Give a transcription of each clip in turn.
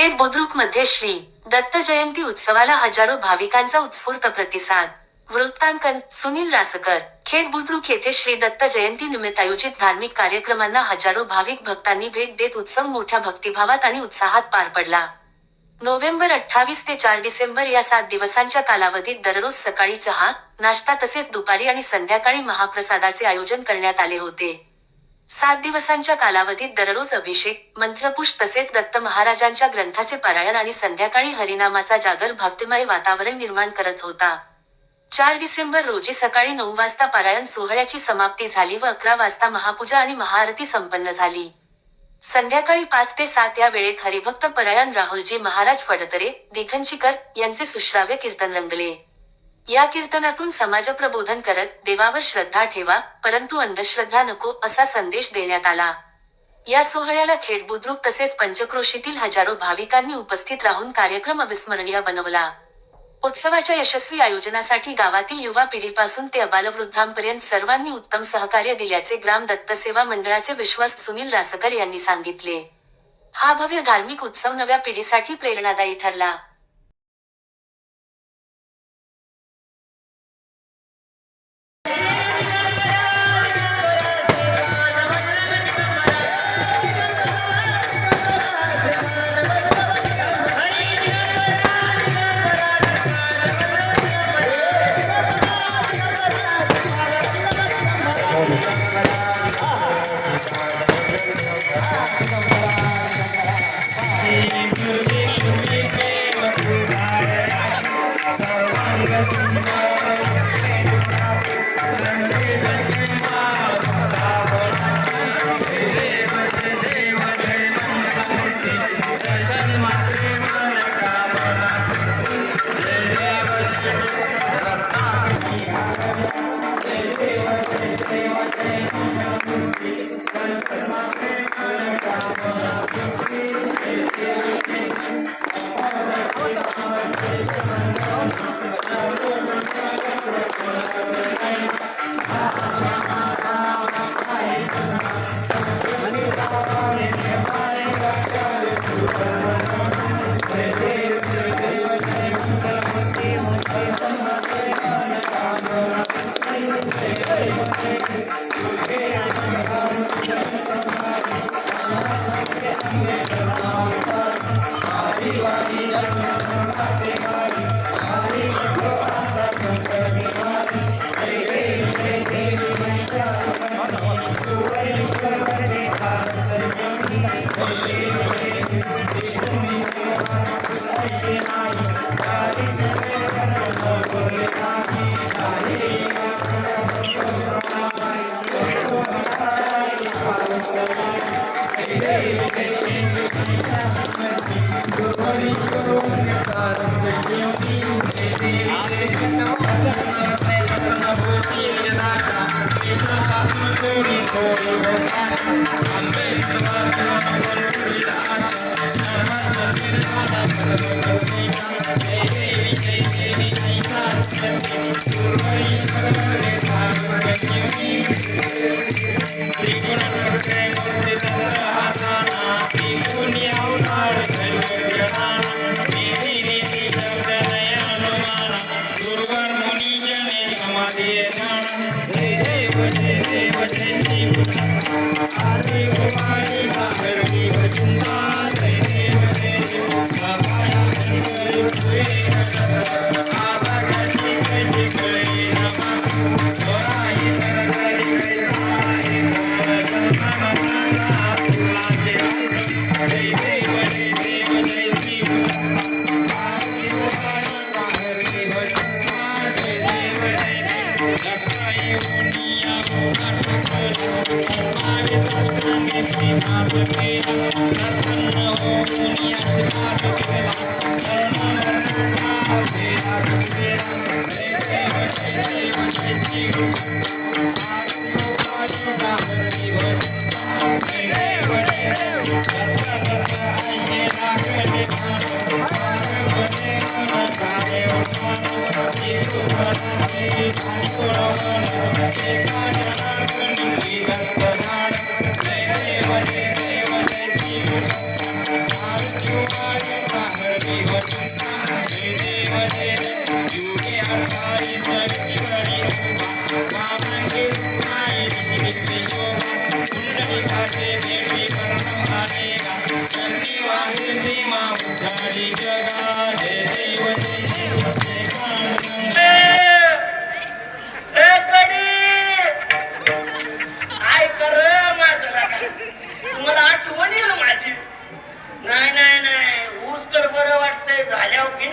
खेड बुद्रुकमध्ये श्री दत्त जयंती उत्सवाला हजारो भाविकांचा उत्स्फूर्त प्रतिसाद. वृत्तांकन सुनील रासकर. खेड बुद्रुक येथे श्री दत्त जयंती निमित्त आयोजित धार्मिक कार्यक्रमांना हजारो भाविक भक्तांनी भेट देत उत्सव मोठ्या भक्तिभावात आणि उत्साहात पार पडला. नोव्हेंबर 28 ते 4 डिसेंबर या 7 दिवसांच्या कालावधीत दररोज सकाळी चहा, नाश्ता तसेच दुपारी आणि संध्याकाळी महाप्रसादाचे आयोजन करण्यात आले होते. 7 दिवसांच्या कालावधीत दररोज अभिषेक, मंत्रपुष्प तसेच दत्त महाराजांच्या ग्रंथाचे पारायण आणि संध्याकाळी हरिनामाचा जागर भक्तिमय वातावरण निर्माण करत होता. 4 डिसेंबर रोजी सकाळी 9 वाजता पारायण सोहळ्याची समाप्ती झाली व 11 वाजता महापूजा आणि महाआरती संपन्न झाली. संध्याकाळी 5 ते 7 या वेळेत हरिभक्त परायण राहुलजी महाराज फडतरे, दिघंचीकर यांचे सुश्राव्य कीर्तन रंगले. या कीर्तनातून समाजप्रबोधन करत देवावर श्रद्धा ठेवा, परंतु अंधश्रद्धा नको असा संदेश देण्यात आला. या सोहळ्याला खेड बुद्रुक तसेच पंचक्रोशीतील हजारो भाविकांनी उपस्थित राहून कार्यक्रम अविस्मरणीय बनवला. उत्सवाच्या यशस्वी आयोजनासाठी गावातील युवा पिढीपासून ते अबालवृद्धांपर्यंत सर्वांनी उत्तम सहकार्य दिल्याचे ग्राम दत्तसेवा मंडळाचे विश्वस्त सुनील रासकर यांनी सांगितले. हा भव्य धार्मिक उत्सव नव्या पिढीसाठी प्रेरणादायी ठरला.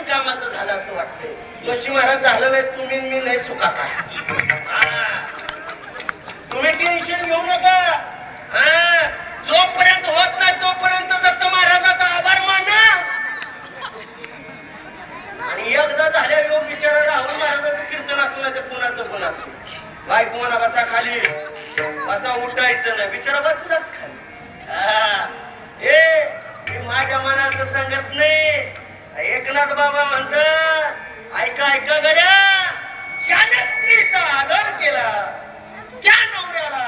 बिनकामाचं झालं असं वाटतंय. जोशी महाराज झालं नाही तुम्ही मी लय सुखात आहे. तुम्ही टेन्शन घेऊ नका. जोपर्यंत होत नाही तोपर्यंत दत्त महाराजाचा आभार माना. आणि एकदा झाल्या योग विचार राहुल महाराजाचं कीर्तन असू नाही तर कुणाचं पण असू, बायको म्हणा बसा खाली, बसा उठायचं नाही, बिचारा बसलाच खाली. हे माझ्या मनाचं सांगत नाही. एकनाथ बाबा म्हणतात ऐका ऐका गड्या, ज्याने स्त्रीचा आदर केला त्या नवऱ्याला,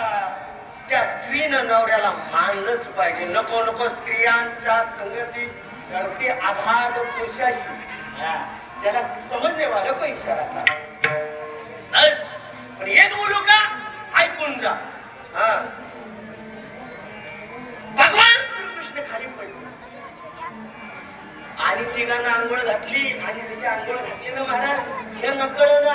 त्या स्त्रीनं नवऱ्याला मानलंच पाहिजे. नको नको स्त्रियांच्या संगती करते आघात पुरुषाशी. त्याला समजणे वाला को इशारा असा. पण एक बोलू का, ऐकून जा. भगवान श्रीकृष्ण खाली पडले आणि तिघांना आंघोळ घातली. आणि तिची आंघोळ घातली ना महाराज, हे नकळ ना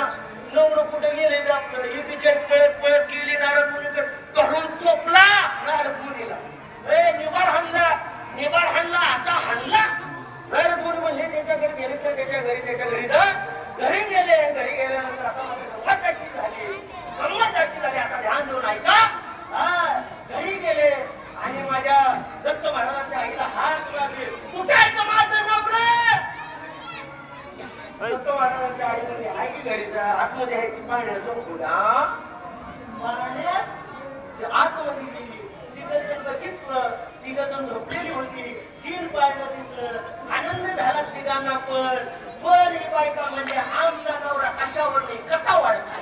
नवरं कुठे गेले आपलं. ही बिचारी पळत पळत गेली नारद मुनीकडे, धरून चोपला नारद मुनीला. निबाड हाणला, निबाड हाणला, असा हाणला. नारद मुनी म्हणले त्याच्याकडे गेले तर त्याच्या घरी जा. घरी गेले, घरी गेल्यानंतर आता गंमत अशी झाली, गंमत अशी झाली. आता ध्यान देऊन ऐका. घरी गेले आणि माझ्या दत्त महाराजांच्या आईला हात लागले. कुठे आहे का माझं नवरं? दत्त महाराजांच्या आई म्हणजे आहे की घरी जा, आतमध्ये आहे की पाण्याचं खोला. पाण्यात आतमध्ये गेली, तिघं बघितलं, तिघं झोपलेली होती. 3 पायनं दिसलं, आनंद झाला तिघांना. पण ही बायका म्हणजे आमचा नवरा कशावर नाही, कसा वाढता.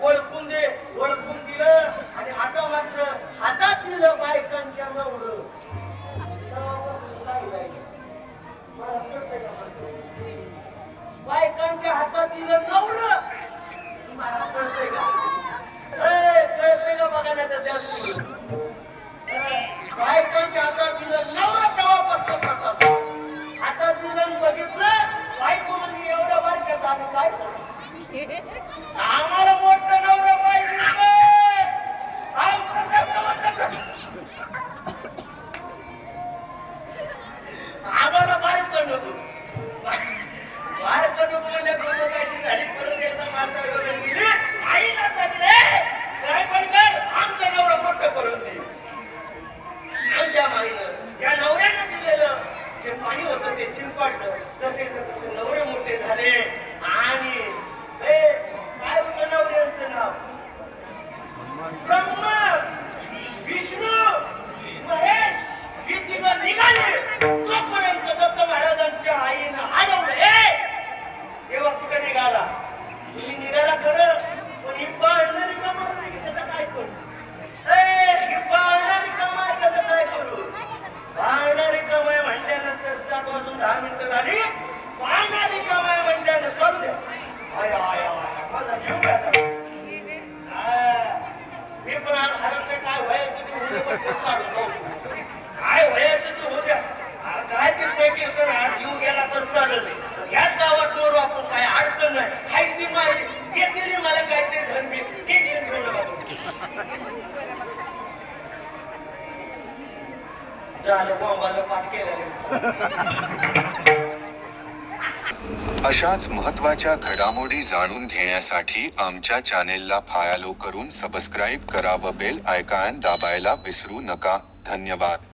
ओळखून दे, ओळखून दिलं. आणि आता मात्र हातात दिलं बायकांच्या नवरं. बायकांच्या हातात दिलं नवरं. मला कळतंय का? कळतंय का बघा नाही तर त्या बायकांच्या हातात दिलं नवरं. तेव्हापासून प्रसाद हातात दिलं बघितलं. बायको म्हणजे एवढं बारक्यात आम्ही काय करू? आम्हाला मोठं नवरं पाहिजे. आम्हाला बारीक नको, बारीक नको म्हणजे गमत अशी झाली. परत एकदा माणसाकडे गेली, आईला सांगले काय पण कर, आमचं नवरं मोठं करून दे. आणि त्या माईनं त्या नवऱ्यानं दिलेलं जे पाणी होतं ते शिंपाटलं. तसे तसे नवरे मोठे झाले. आणि काय होतं नवऱ्यांचं नाव? ब्रह्मा, विष्णू, महेश. ही तिघं निघाले. तोपर्यंत दत्त महाराजांच्या आईनं आडवलं. तेव्हा कुठे निघाला? तुम्ही निघाला खरं, पण ही पाळणारी कमाल त्याचं काय करू? ही पाळणारी कमाल त्याचं काय करू? पाळणारी कमाई म्हणल्यानंतर 7 वाजून 10 मिनिटं झाली. पाळणारी कमाई म्हणल्यानं चालू द्या. माझा जीव घ्यायचा. मी पण आज हरत काय व्हायचं ते काढून काय व्हायचं ते होऊ द्या. काय ते कीर्तन आज जीव गेला तर चालत. याच गावात मोरू आपण, काय अडचण नाही. हाय ती माहिती येते मला काहीतरी धनबी टेन्शन घेऊ नका. झालं बॉम्बाला पाठ केलं. अशाच महत्त्वाच्या घडामोडी जाणून घेण्यासाठी आमच्या चॅनेलला फॉलो करून सबस्क्राईब करा व बेल आयकॉन दाबायला विसरू नका. धन्यवाद.